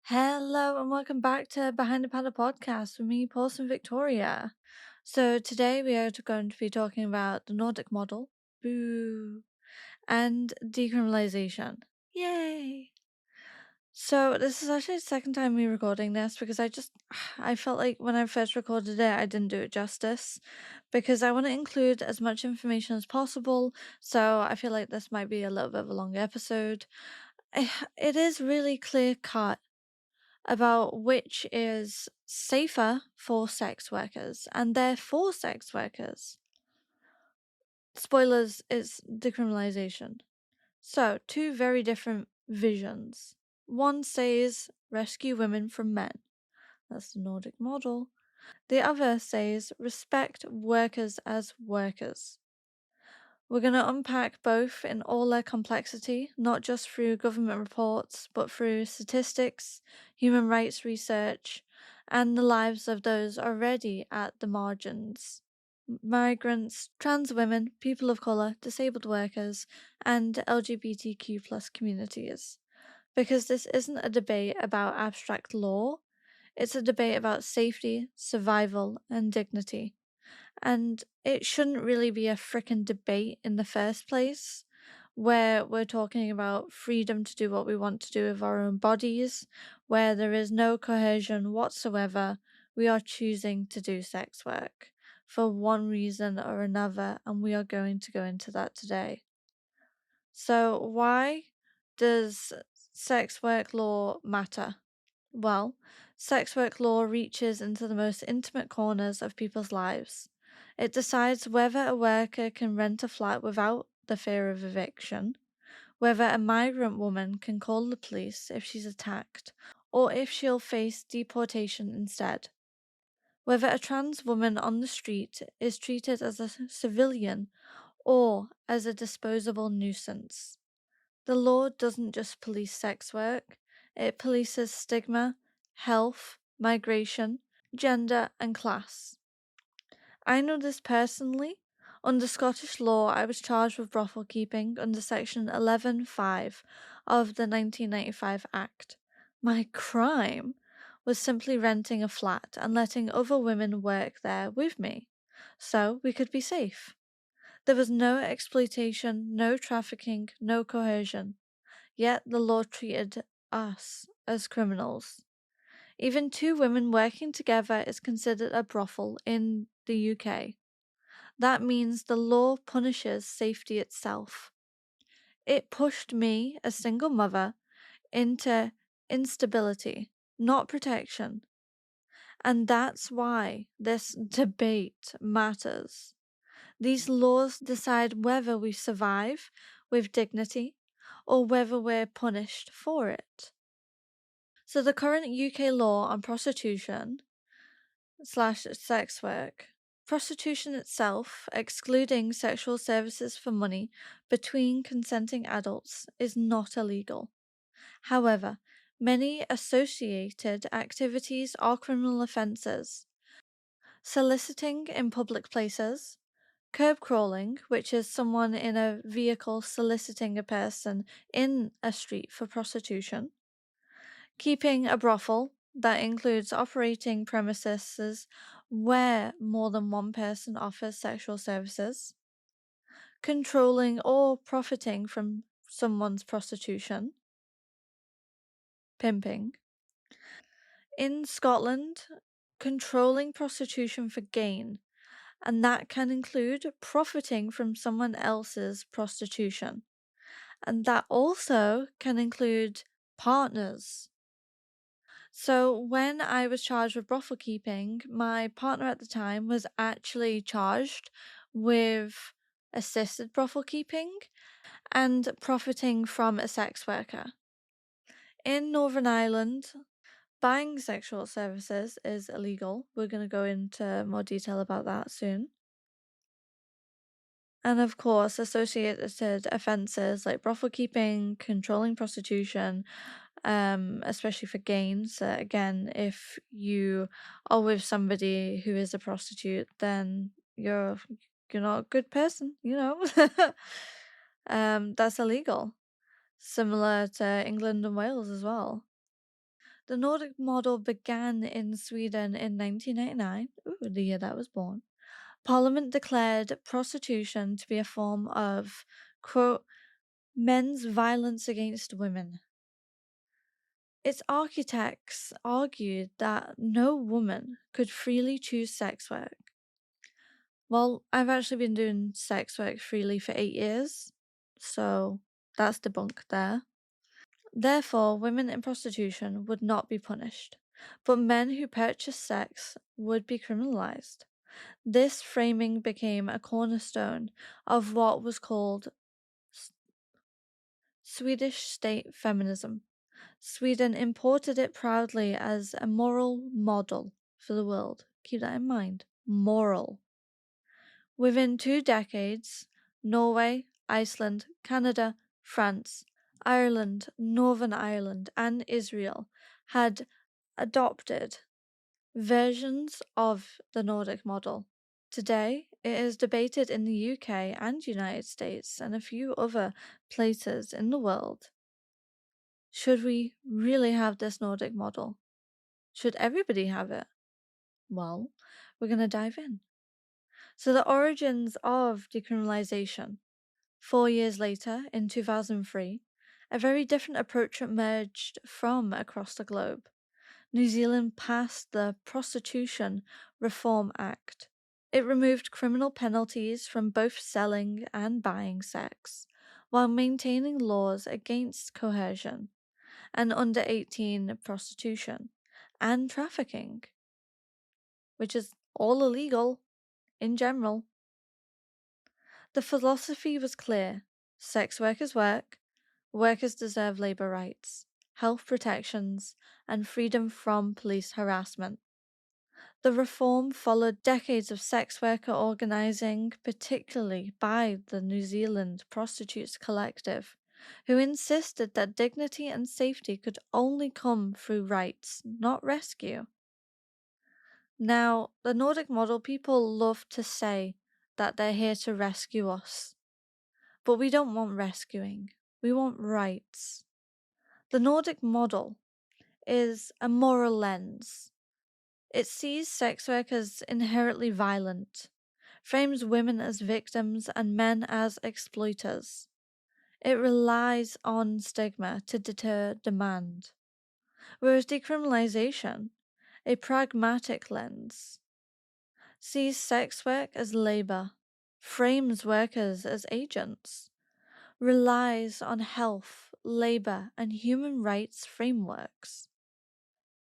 Hello and welcome back to Behind the Paddle podcast with me, Paulson and Victoria. So today we are going to be talking about the Nordic Model, boo, and decriminalization. Yay! So this is actually the second time me recording this because I felt like when I first recorded it, I didn't do it justice because I want to include as much information as possible. So I feel like this might be a little bit of a longer episode. It is really clear cut about which is safer for sex workers, and they're for sex workers. Spoilers, it's decriminalization. So, two very different visions. One says rescue women from men. That's the Nordic model. The other says respect workers as workers. We're going to unpack both in all their complexity, not just through government reports, but through statistics, human rights research, and the lives of those already at the margins. Migrants, trans women, people of colour, disabled workers, and LGBTQ plus communities. Because this isn't a debate about abstract law, it's a debate about safety, survival, and dignity. And it shouldn't really be a frickin' debate in the first place, where we're talking about freedom to do what we want to do with our own bodies, where there is no coercion whatsoever. We are choosing to do sex work for one reason or another, and we are going to go into that today. So, why does sex work law matter? Well, sex work law reaches into the most intimate corners of people's lives. It decides whether a worker can rent a flat without the fear of eviction, whether a migrant woman can call the police if she's attacked, or if she'll face deportation instead, whether a trans woman on the street is treated as a civilian or as a disposable nuisance. The law doesn't just police sex work, it polices stigma, health, migration, gender, and class. I know this personally. Under Scottish law, I was charged with brothel keeping under Section 11(5) of the 1995 Act. My crime was simply renting a flat and letting other women work there with me, so we could be safe. There was no exploitation, no trafficking, no coercion. Yet the law treated us as criminals. Even two women working together is considered a brothel in the UK. That means the law punishes safety itself. It pushed me, a single mother, into instability, not protection. And that's why this debate matters. These laws decide whether we survive with dignity or whether we're punished for it. So the current UK law on prostitution / sex work, prostitution itself, excluding sexual services for money between consenting adults, is not illegal. However, many associated activities are criminal offences. Soliciting in public places, curb crawling, which is someone in a vehicle soliciting a person in a street for prostitution, keeping a brothel, that includes operating premises where more than one person offers sexual services, controlling or profiting from someone's prostitution, pimping. In Scotland, controlling prostitution for gain, and that can include profiting from someone else's prostitution. And that also can include partners. So when I was charged with brothel keeping, my partner at the time was actually charged with assisted brothel keeping and profiting from a sex worker. In Northern Ireland, buying sexual services is illegal. We're going to go into more detail about that soon. And of course, associated offences like brothel keeping, controlling prostitution, especially for gain. So again, if you are with somebody who is a prostitute, then you're not a good person, you know. That's illegal. Similar to England and Wales as well. The Nordic model began in Sweden in 1999, the year that I was born. Parliament declared prostitution to be a form of, quote, men's violence against women. Its architects argued that no woman could freely choose sex work. Well, I've actually been doing sex work freely for 8 years, so that's debunked there. Therefore, women in prostitution would not be punished, but men who purchased sex would be criminalized. This framing became a cornerstone of what was called Swedish state feminism. Sweden imported it proudly as a moral model for the world. Keep that in mind. Moral. Within 2 decades, Norway, Iceland, Canada, France, Ireland, Northern Ireland, and Israel had adopted versions of the Nordic model. Today, it is debated in the UK and United States and a few other places in the world. Should we really have this Nordic model? Should everybody have it? Well, we're going to dive in. So, the origins of decriminalization. 4 years later, in 2003, a very different approach emerged from across the globe. New Zealand passed the Prostitution Reform Act. It removed criminal penalties from both selling and buying sex, while maintaining laws against coercion and under 18 prostitution and trafficking, which is all illegal in general. The philosophy was clear: sex workers work, workers deserve labor rights, health protections, and freedom from police harassment. The reform followed decades of sex worker organising, particularly by the New Zealand Prostitutes Collective, who insisted that dignity and safety could only come through rights, not rescue. Now, the Nordic model people love to say that they're here to rescue us, but we don't want rescuing, we want rights. The Nordic model is a moral lens. It sees sex work as inherently violent, frames women as victims and men as exploiters. It relies on stigma to deter demand, whereas decriminalization, a pragmatic lens, sees sex work as labor, frames workers as agents, relies on health, labor, and human rights frameworks.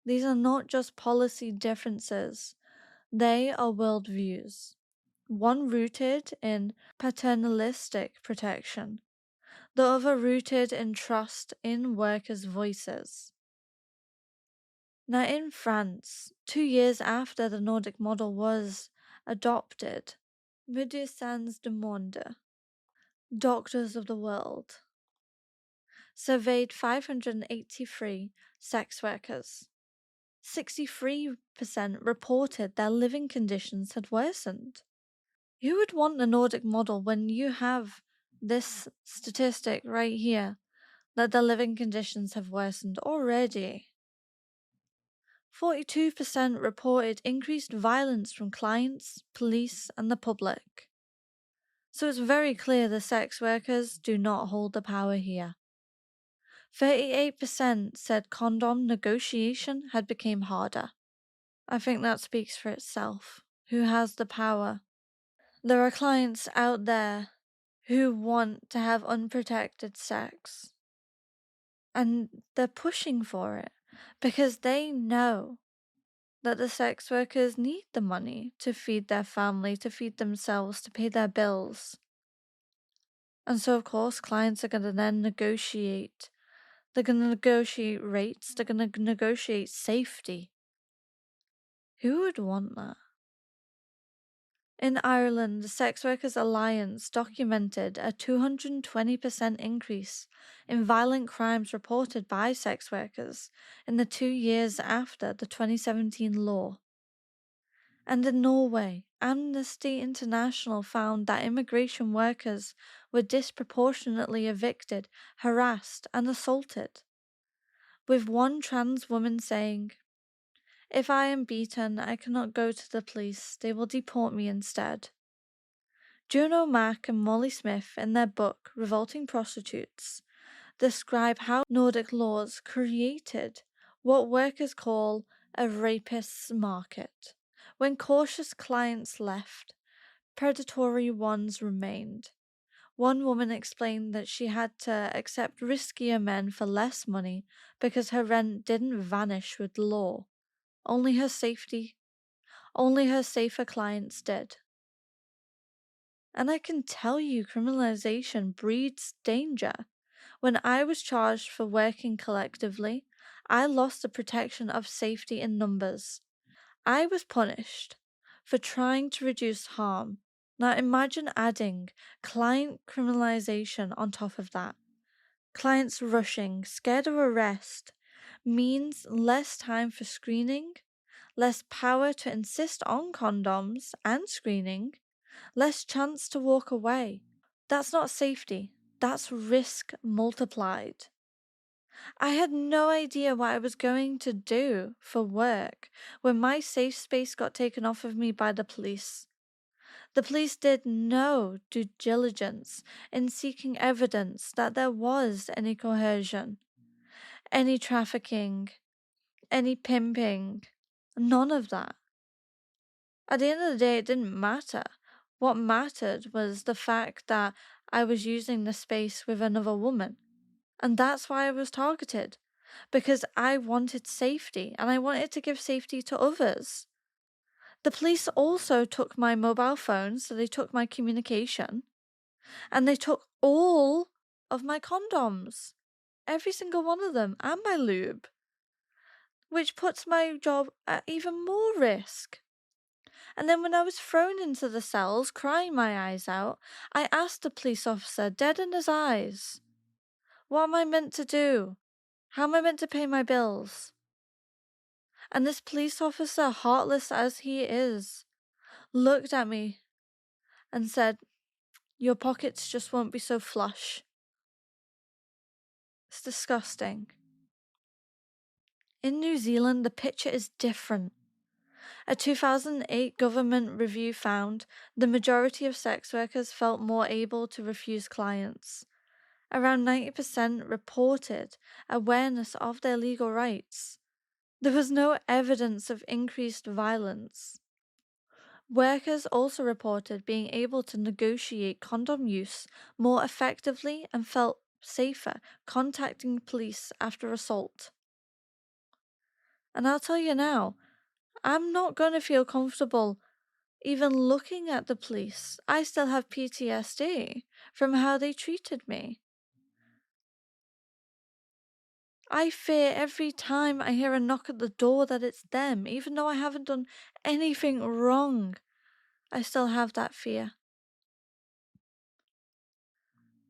These are not just policy differences, they are worldviews. One rooted in paternalistic protection, the other rooted in trust in workers' voices. Now, in France, 2 years after the Nordic model was adopted, Médecins du Monde, Doctors of the World, surveyed 583 sex workers. 63% reported their living conditions had worsened. Who would want the Nordic model when you have this statistic right here that their living conditions have worsened already? 42% reported increased violence from clients, police, and the public. So it's very clear the sex workers do not hold the power here. 38% said condom negotiation had become harder. I think that speaks for itself. Who has the power? There are clients out there who want to have unprotected sex, and they're pushing for it because they know that the sex workers need the money to feed their family, to feed themselves, to pay their bills. And so, of course, clients are going to then negotiate. They're going to negotiate rates, they're going to negotiate safety. Who would want that? In Ireland, the Sex Workers Alliance documented a 220% increase in violent crimes reported by sex workers in the 2 years after the 2017 law. And in Norway, Amnesty International found that immigration workers were disproportionately evicted, harassed, and assaulted. with one trans woman saying, "If I am beaten, I cannot go to the police. They will deport me instead." Juno Mack and Molly Smith, in their book Revolting Prostitutes, describe how Nordic laws created what workers call a rapist's market. When cautious clients left, predatory ones remained. One woman explained that she had to accept riskier men for less money because her rent didn't vanish with the law. Only her safer clients did. And I can tell you, criminalization breeds danger. When I was charged for working collectively, I lost the protection of safety in numbers. I was punished for trying to reduce harm. Now imagine adding client criminalization on top of that. Clients rushing, scared of arrest, means less time for screening, less power to insist on condoms and screening, less chance to walk away. That's not safety, that's risk multiplied. I had no idea what I was going to do for work when my safe space got taken off of me by the police. The police did no due diligence in seeking evidence that there was any coercion, any trafficking, any pimping, none of that. At the end of the day, it didn't matter. What mattered was the fact that I was using the space with another woman. And that's why I was targeted. Because I wanted safety and I wanted to give safety to others. The police also took my mobile phone, so they took my communication, and they took all of my condoms, every single one of them, and my lube, which puts my job at even more risk. And then when I was thrown into the cells, crying my eyes out, I asked the police officer, dead in his eyes, what am I meant to do? How am I meant to pay my bills? And this police officer, heartless as he is, looked at me and said, "Your pockets just won't be so flush." It's disgusting. In New Zealand, the picture is different. A 2008 government review found the majority of sex workers felt more able to refuse clients. Around 90% reported awareness of their legal rights. There was no evidence of increased violence. Workers also reported being able to negotiate condom use more effectively and felt safer contacting police after assault. And I'll tell you now, I'm not going to feel comfortable even looking at the police. I still have PTSD from how they treated me. I fear every time I hear a knock at the door that it's them, even though I haven't done anything wrong. I still have that fear.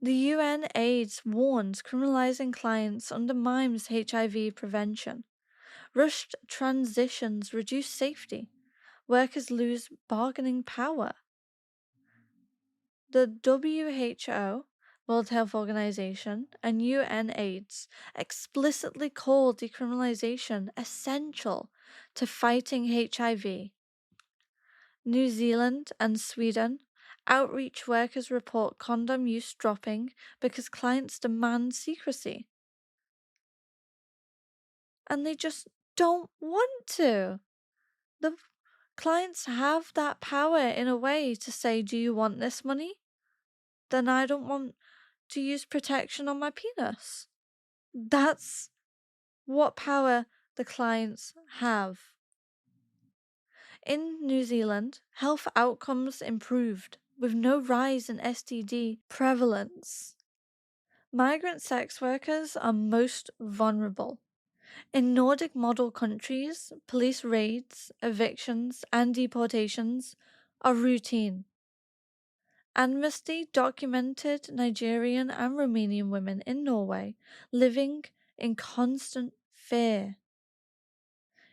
The UN AIDS warns criminalizing clients undermines HIV prevention. Rushed transitions reduce safety. Workers lose bargaining power. The WHO, World Health Organization, and UN AIDS explicitly call decriminalization essential to fighting HIV. New Zealand and Sweden, outreach workers report condom use dropping because clients demand secrecy. And they just don't want to. The clients have that power in a way to say, do you want this money? Then I don't want to use protection on my penis. That's what power the clients have. In New Zealand, health outcomes improved with no rise in STD prevalence. Migrant sex workers are most vulnerable. In Nordic Model countries, police raids, evictions, and deportations are routine. Amnesty documented Nigerian and Romanian women in Norway living in constant fear.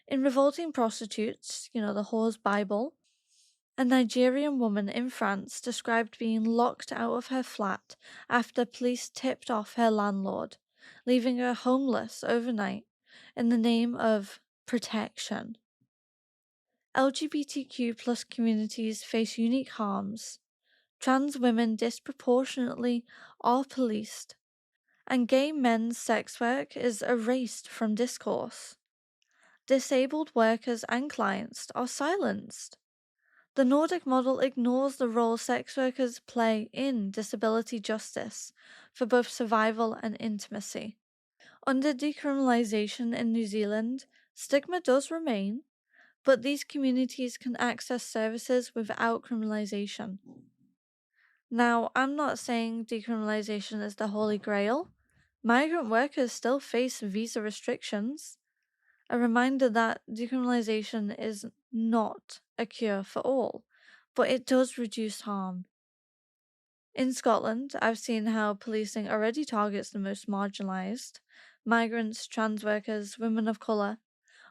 In Revolting Prostitutes, the Whore's Bible, a Nigerian woman in France described being locked out of her flat after police tipped off her landlord, leaving her homeless overnight. in the name of protection. LGBTQ plus communities face unique harms. Trans women disproportionately are policed, and gay men's sex work is erased from discourse. Disabled workers and clients are silenced. The Nordic model ignores the role sex workers play in disability justice for both survival and intimacy. Under decriminalisation in New Zealand, stigma does remain, but these communities can access services without criminalisation. Now, I'm not saying decriminalisation is the holy grail. Migrant workers still face visa restrictions. A reminder that decriminalisation is not a cure for all, but it does reduce harm. In Scotland, I've seen how policing already targets the most marginalised migrants, trans workers, women of colour.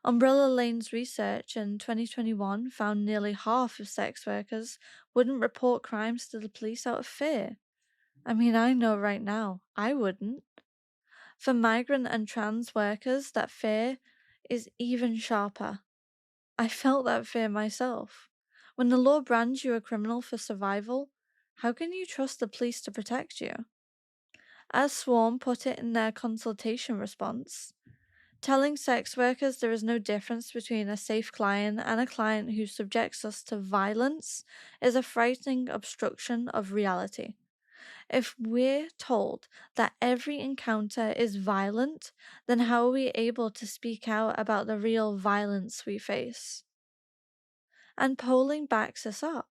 Umbrella Lane's research in 2021 found nearly half of sex workers wouldn't report crimes to the police out of fear. I mean, I know right now, I wouldn't. For migrant and trans workers, that fear is even sharper. I felt that fear myself. When the law brands you a criminal for survival, how can you trust the police to protect you? As Swarm put it in their consultation response, telling sex workers there is no difference between a safe client and a client who subjects us to violence is a frightening obstruction of reality. If we're told that every encounter is violent, then how are we able to speak out about the real violence we face? And polling backs us up.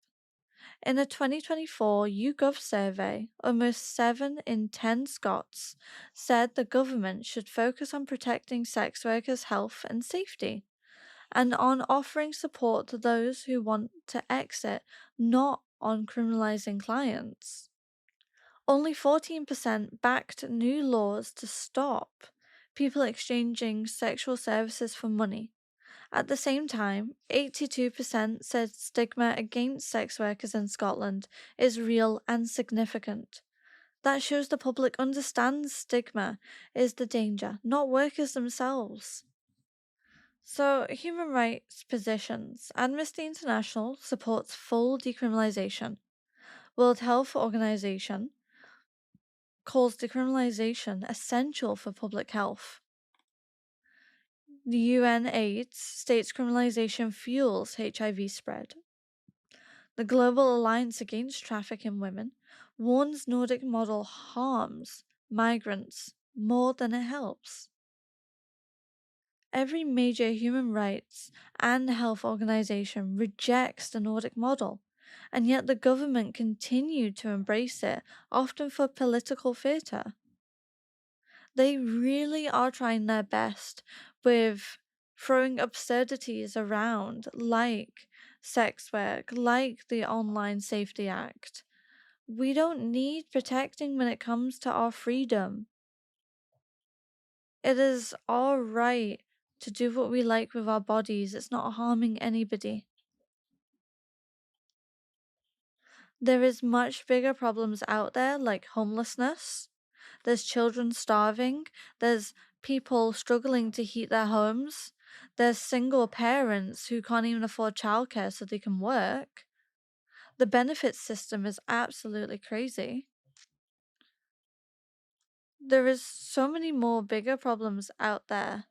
In a 2024 YouGov survey, almost 7 in 10 Scots said the government should focus on protecting sex workers' health and safety, and on offering support to those who want to exit, not on criminalising clients. Only 14% backed new laws to stop people exchanging sexual services for money. At the same time, 82% said stigma against sex workers in Scotland is real and significant. That shows the public understands stigma is the danger, not workers themselves. So, human rights positions. Amnesty International supports full decriminalisation. World Health Organization calls decriminalisation essential for public health. The UN AIDS states criminalisation fuels HIV spread. The Global Alliance Against Trafficking Women warns Nordic model harms migrants more than it helps. Every major human rights and health organization rejects the Nordic model, and yet the government continued to embrace it, often for political theatre. They really are trying their best with throwing absurdities around, like sex work, like the Online Safety Act. We don't need protecting when it comes to our freedom. It is our right to do what we like with our bodies. It's not harming anybody. There is much bigger problems out there, like homelessness. There's children starving. There's people struggling to heat their homes. There's single parents who can't even afford childcare so they can work. The benefits system is absolutely crazy. There is so many more bigger problems out there.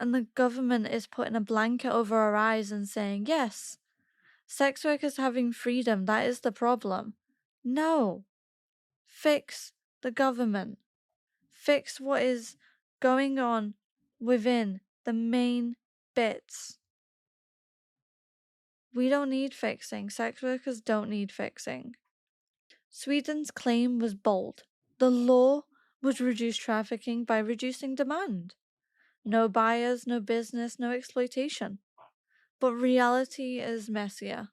And the government is putting a blanket over our eyes and saying, yes, sex workers having freedom, that is the problem. No. Fix the government. Fix what is going on within the main bits. We don't need fixing. Sex workers don't need fixing. Sweden's claim was bold. The law would reduce trafficking by reducing demand. No buyers, no business, no exploitation. But reality is messier.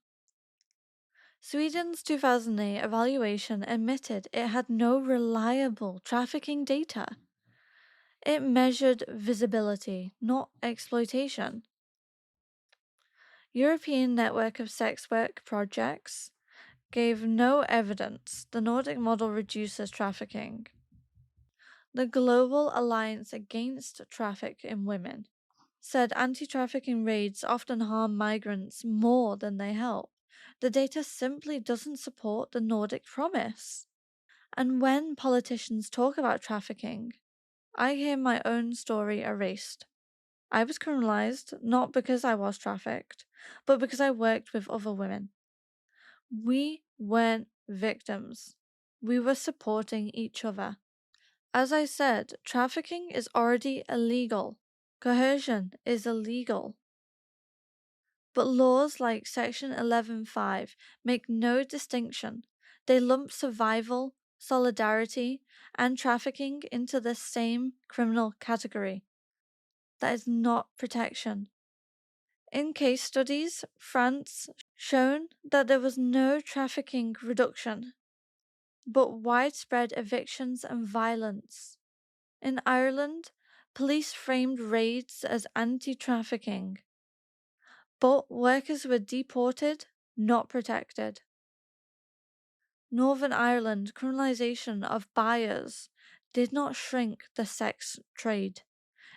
Sweden's 2008 evaluation admitted it had no reliable trafficking data. It measured visibility, not exploitation. European Network of Sex Work Projects gave no evidence the Nordic model reduces trafficking. The Global Alliance Against Trafficking Women said anti-trafficking raids often harm migrants more than they help. The data simply doesn't support the Nordic promise. And when politicians talk about trafficking, I hear my own story erased. I was criminalized not because I was trafficked, but because I worked with other women. We weren't victims. We were supporting each other. As I said, trafficking is already illegal. Coercion is illegal. But laws like Section 11.5 make no distinction. They lump survival, solidarity, and trafficking into the same criminal category. That is not protection. In case studies, France shown that there was no trafficking reduction, but widespread evictions and violence. In Ireland, police framed raids as anti-trafficking, but workers were deported, not protected. Northern Ireland criminalisation of buyers did not shrink the sex trade.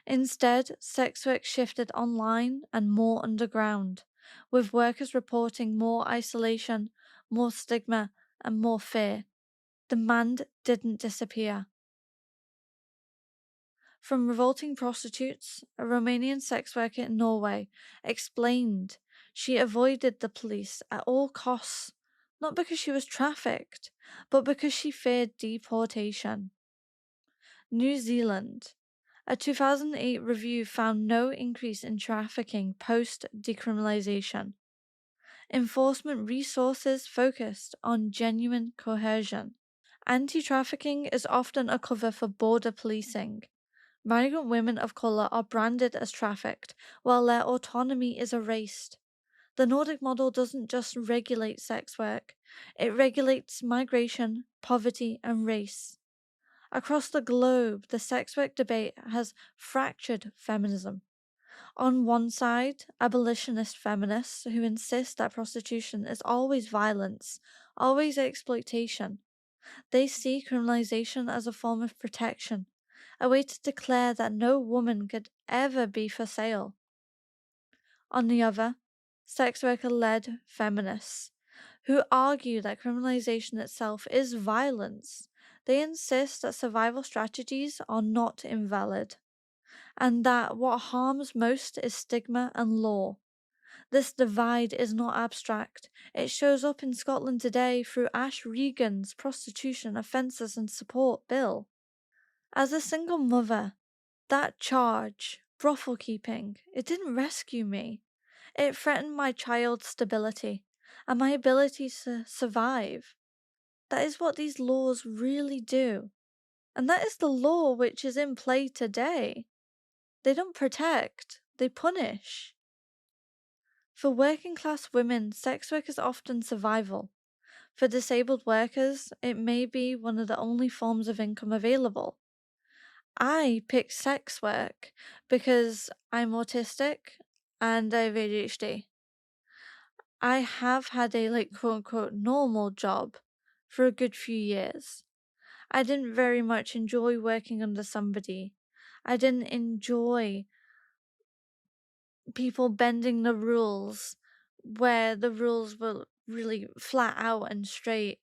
Instead, sex work shifted online and more underground, with workers reporting more isolation, more stigma, and more fear. Demand didn't disappear. From revolting prostitutes, a Romanian sex worker in Norway explained she avoided the police at all costs, not because she was trafficked, but because she feared deportation. New Zealand. A 2008 review found no increase in trafficking post-decriminalization. Enforcement resources focused on genuine coercion. Anti-trafficking is often a cover for border policing. Migrant women of colour are branded as trafficked, while their autonomy is erased. The Nordic model doesn't just regulate sex work, it regulates migration, poverty, and race. Across the globe, the sex work debate has fractured feminism. On one side, abolitionist feminists who insist that prostitution is always violence, always exploitation. They see criminalization as a form of protection, a way to declare that no woman could ever be for sale. On the other, sex worker-led feminists who argue that criminalization itself is violence. They insist that survival strategies are not invalid, and that what harms most is stigma and law. This divide is not abstract. It shows up in Scotland today through Ash Regan's Prostitution Offences and Support Bill. As a single mother, that charge, brothel keeping, it didn't rescue me. It threatened my child's stability and my ability to survive. That is what these laws really do. And that is the law which is in play today. They don't protect, they punish. For working class women, sex work is often survival. For disabled workers, it may be one of the only forms of income available. I pick sex work because I'm autistic and I have ADHD. I have had a quote unquote normal job for a good few years. I didn't very much enjoy working under somebody. I didn't enjoy people bending the rules where the rules were really flat out and straight.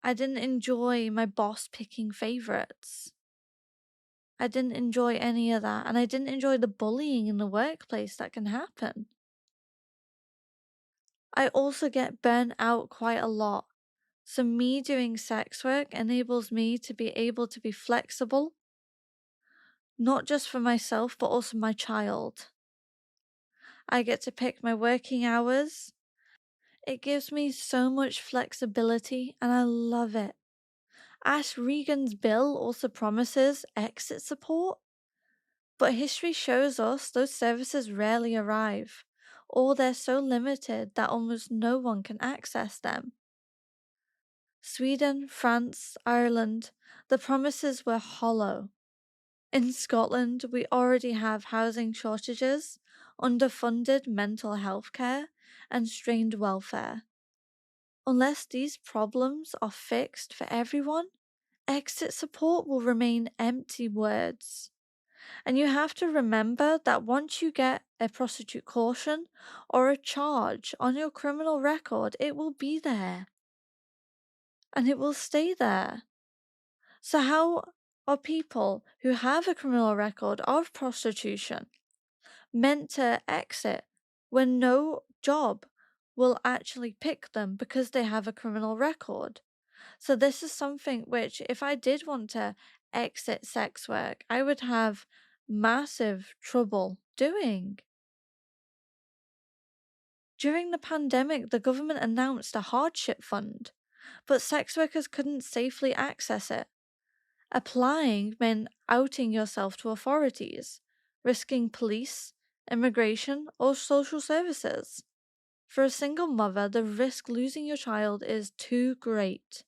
I didn't enjoy my boss picking favorites. I didn't enjoy any of that, and I didn't enjoy the bullying in the workplace that can happen. I also get burnt out quite a lot, so me doing sex work enables me to be able to be flexible, not just for myself but also my child. I get to pick my working hours. It gives me so much flexibility and I love it. Ash Regan's bill also promises exit support, but history shows us those services rarely arrive, or they're so limited that almost no one can access them. Sweden, France, Ireland, the promises were hollow. In Scotland, we already have housing shortages, underfunded mental health care, and strained welfare. Unless these problems are fixed for everyone, exit support will remain empty words. And you have to remember that once you get a prostitute caution or a charge on your criminal record, it will be there. And it will stay there. So how are people who have a criminal record of prostitution meant to exit when no job will actually pick them because they have a criminal record? So this is something which, if I did want to exit sex work, I would have massive trouble doing. During the pandemic, the government announced a hardship fund, but sex workers couldn't safely access it. Applying meant outing yourself to authorities, risking police, immigration, or social services. For a single mother, the risk losing your child is too great.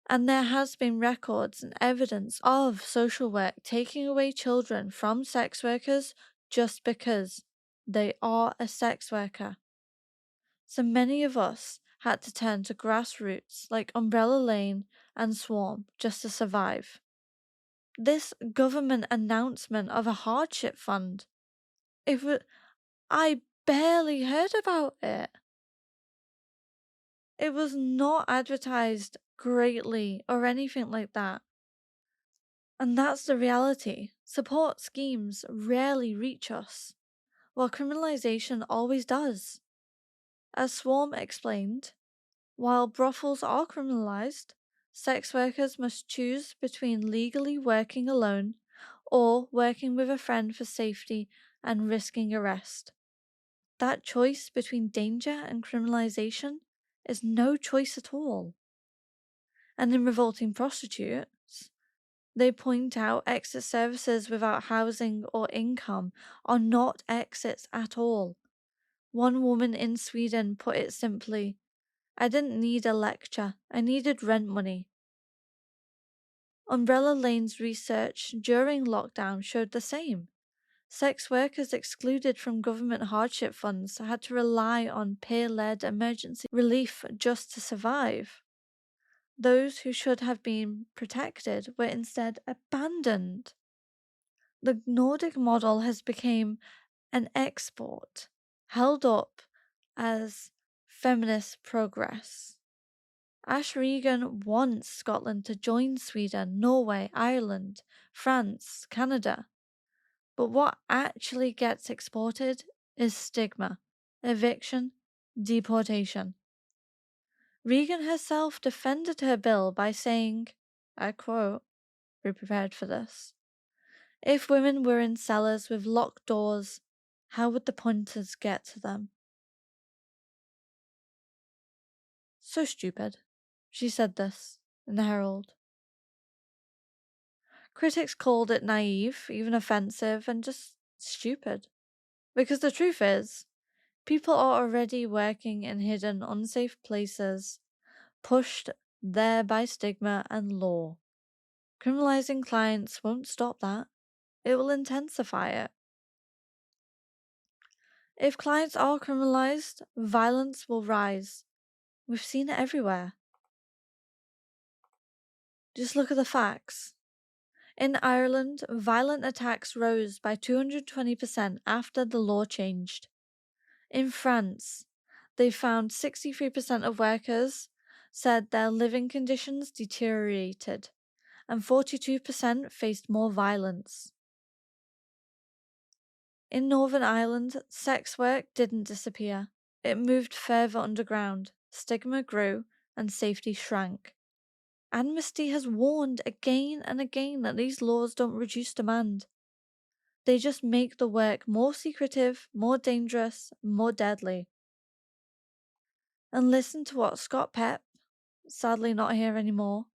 And there has been records and evidence of social work taking away children from sex workers just because they are a sex worker. So many of us had to turn to grassroots like Umbrella Lane and Swarm just to survive. This government announcement of a hardship fund, I barely heard about it. It was not advertised greatly or anything like that. And that's the reality. Support schemes rarely reach us, while criminalization always does. As Swarm explained, while brothels are criminalized, sex workers must choose between legally working alone or working with a friend for safety and risking arrest. That choice between danger and criminalization is no choice at all. And in Revolting Prostitutes, they point out exit services without housing or income are not exits at all. One woman in Sweden put it simply, "I didn't need a lecture, I needed rent money." Umbrella Lane's research during lockdown showed the same. Sex workers excluded from government hardship funds had to rely on peer-led emergency relief just to survive. Those who should have been protected were instead abandoned. The Nordic model has become an export, held up as feminist progress. Ash Regan wants Scotland to join Sweden, Norway, Ireland, France, Canada. But what actually gets exported is stigma, eviction, deportation. Regan herself defended her bill by saying, I quote, "Be prepared for this. If women were in cellars with locked doors, how would the pointers get to them?" So stupid. She said this in the Herald. Critics called it naive, even offensive, and just stupid. Because the truth is, people are already working in hidden, unsafe places, pushed there by stigma and law. Criminalizing clients won't stop that. It will intensify it. If clients are criminalized, violence will rise. We've seen it everywhere. Just look at the facts. In Ireland, violent attacks rose by 220% after the law changed. In France, they found 63% of workers said their living conditions deteriorated, and 42% faced more violence. In Northern Ireland, sex work didn't disappear. It moved further underground, stigma grew, and safety shrank. Amnesty has warned again and again that these laws don't reduce demand. They just make the work more secretive, more dangerous, more deadly. And listen to what Scot-PEP, sadly not here anymore,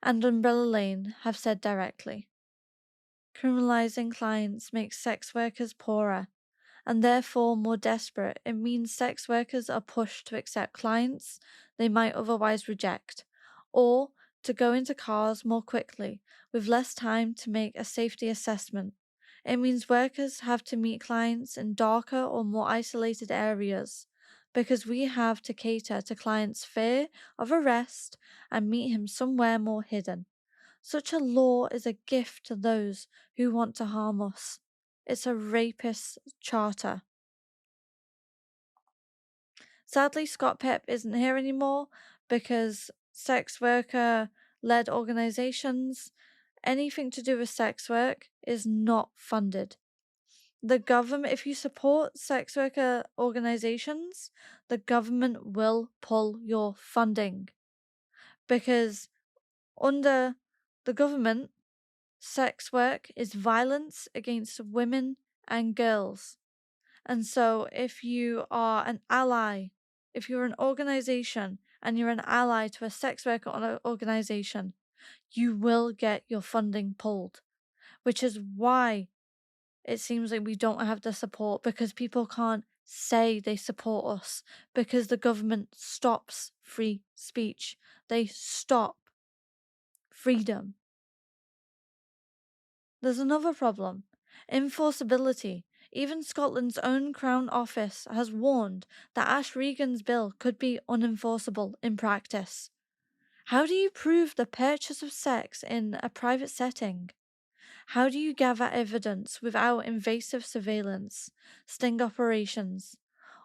and Umbrella Lane have said directly. Criminalizing clients makes sex workers poorer, and therefore more desperate. It means sex workers are pushed to accept clients they might otherwise reject, or to go into cars more quickly, with less time to make a safety assessment. It means workers have to meet clients in darker or more isolated areas, because we have to cater to clients' fear of arrest and meet him somewhere more hidden. Such a law is a gift to those who want to harm us. It's a rapist's charter. Sadly, Scot-PEP isn't here anymore because sex worker-led organizations, anything to do with sex work, is not funded. The government, if you support sex worker organizations, the government will pull your funding. Because under the government, sex work is violence against women and girls. And so if you are an ally, if you're an organization and you're an ally to a sex worker organization, you will get your funding pulled, which is why it seems like we don't have the support, because people can't say they support us because the government stops free speech. They stop freedom. There's another problem: enforceability. Even Scotland's own Crown Office has warned that Ash Regan's bill could be unenforceable in practice. How do you prove the purchase of sex in a private setting? How do you gather evidence without invasive surveillance, sting operations,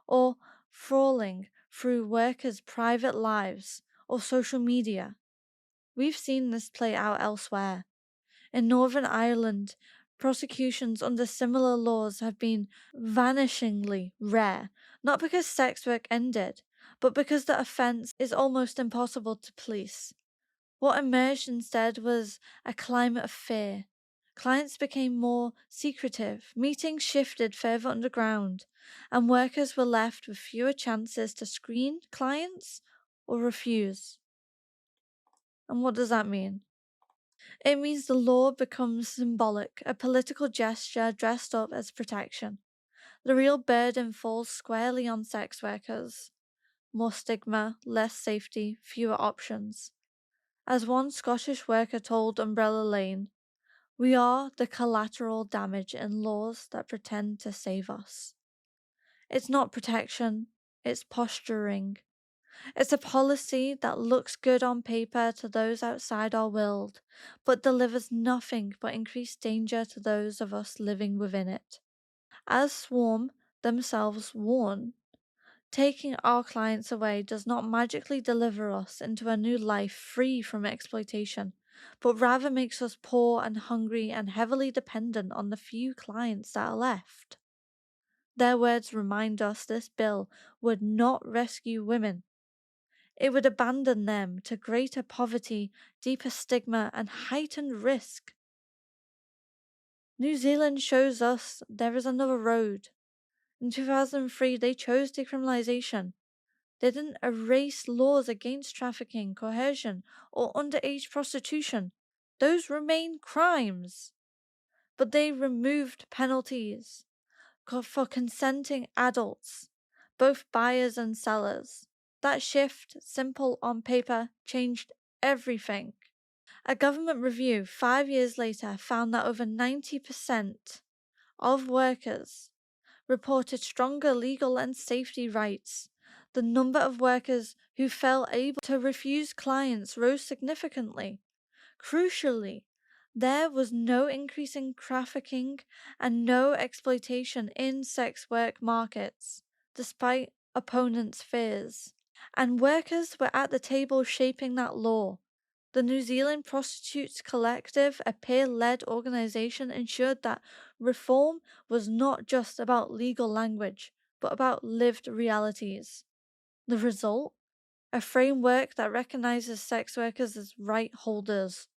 or trawling through workers' private lives or social media? We've seen this play out elsewhere. In Northern Ireland, prosecutions under similar laws have been vanishingly rare, not because sex work ended, but because the offence is almost impossible to police. What emerged instead was a climate of fear. Clients became more secretive, meetings shifted further underground, and workers were left with fewer chances to screen clients or refuse. And what does that mean? It means the law becomes symbolic, a political gesture dressed up as protection. The real burden falls squarely on sex workers. More stigma, less safety, fewer options. As one Scottish worker told Umbrella Lane, "We are the collateral damage in laws that pretend to save us." It's not protection, it's posturing. It's a policy that looks good on paper to those outside our world, but delivers nothing but increased danger to those of us living within it. As Swarm themselves warn, taking our clients away does not magically deliver us into a new life free from exploitation, but rather makes us poor and hungry and heavily dependent on the few clients that are left. Their words remind us this bill would not rescue women. It would abandon them to greater poverty, deeper stigma, and heightened risk. New Zealand shows us there is another road. In 2003, they chose decriminalisation. They didn't erase laws against trafficking, coercion, or underage prostitution. Those remain crimes. But they removed penalties for consenting adults, both buyers and sellers. That shift, simple on paper, changed everything. A government review 5 years later found that over 90% of workers reported stronger legal and safety rights. The number of workers who felt able to refuse clients rose significantly. Crucially, there was no increase in trafficking and no exploitation in sex work markets, despite opponents' fears. And workers were at the table shaping that law. The New Zealand Prostitutes Collective, a peer-led organisation, ensured that reform was not just about legal language, but about lived realities. The result? A framework that recognises sex workers as right holders,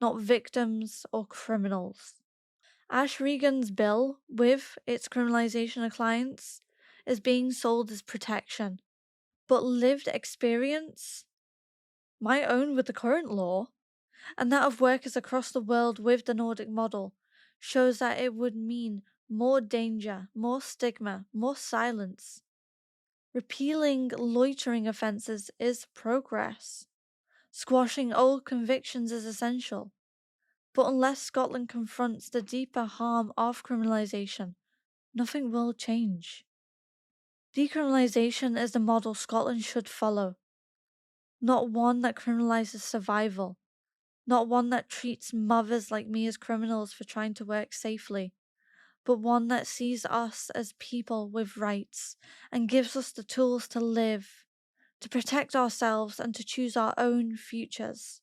not victims or criminals. Ash Regan's bill, with its criminalisation of clients, is being sold as protection. But lived experience, my own with the current law, and that of workers across the world with the Nordic model, shows that it would mean more danger, more stigma, more silence. Repealing loitering offences is progress. Squashing old convictions is essential. But unless Scotland confronts the deeper harm of criminalisation, nothing will change. Decriminalisation is the model Scotland should follow, not one that criminalises survival, not one that treats mothers like me as criminals for trying to work safely, but one that sees us as people with rights and gives us the tools to live, to protect ourselves, and to choose our own futures.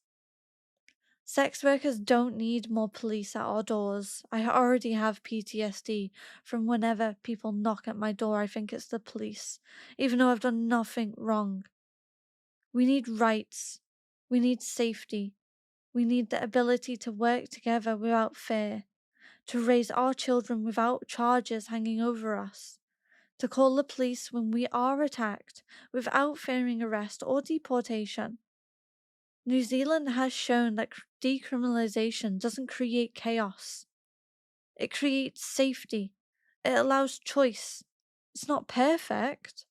Sex workers don't need more police at our doors. I already have PTSD from whenever people knock at my door. I think it's the police, even though I've done nothing wrong. We need rights. We need safety. We need the ability to work together without fear, to raise our children without charges hanging over us, to call the police when we are attacked without fearing arrest or deportation. New Zealand has shown that decriminalisation doesn't create chaos. It creates safety. It allows choice. It's not perfect,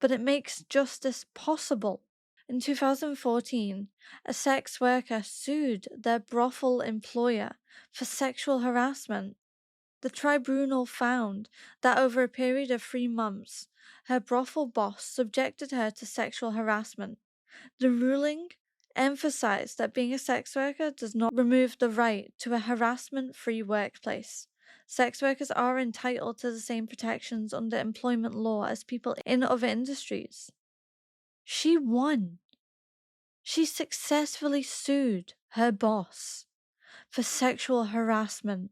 but it makes justice possible. In 2014, a sex worker sued their brothel employer for sexual harassment. The tribunal found that over a period of 3 months, her brothel boss subjected her to sexual harassment. The ruling emphasized that being a sex worker does not remove the right to a harassment-free workplace. Sex workers are entitled to the same protections under employment law as people in other industries. She won. She successfully sued her boss for sexual harassment.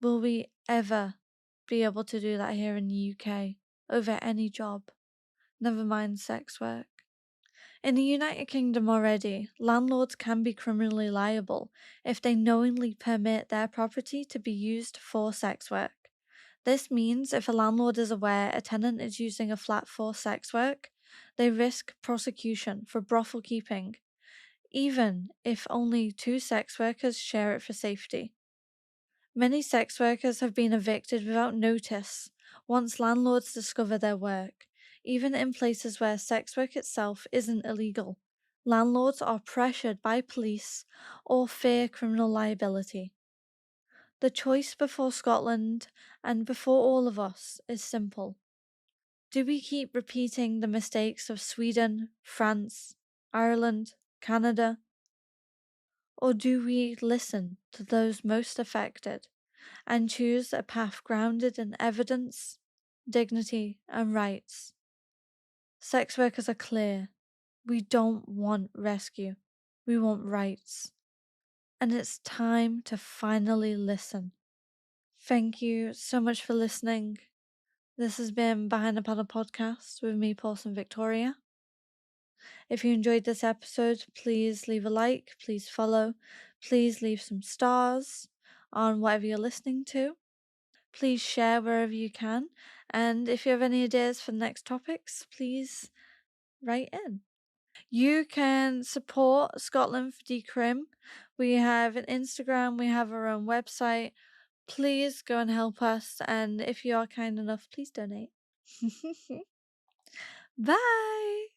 Will we ever be able to do that here in the UK over any job? Never mind sex work. In the United Kingdom already, landlords can be criminally liable if they knowingly permit their property to be used for sex work. This means if a landlord is aware a tenant is using a flat for sex work, they risk prosecution for brothel keeping, even if only 2 sex workers share it for safety. Many sex workers have been evicted without notice once landlords discover their work, even in places where sex work itself isn't illegal. Landlords are pressured by police or fear criminal liability. The choice before Scotland and before all of us is simple. Do we keep repeating the mistakes of Sweden, France, Ireland, Canada? Or do we listen to those most affected and choose a path grounded in evidence, dignity, and rights? Sex workers are clear. We don't want rescue. We want rights. And it's time to finally listen. Thank you so much for listening. This has been Behind the Paddle podcast with me, Paulson Victoria. If you enjoyed this episode, please leave a like, please follow, please leave some stars on whatever you're listening to. Please share wherever you can. And if you have any ideas for the next topics, please write in. You can support Scotland for Decrim. We have an Instagram, we have our own website. Please go and help us. And if you are kind enough, please donate. Bye!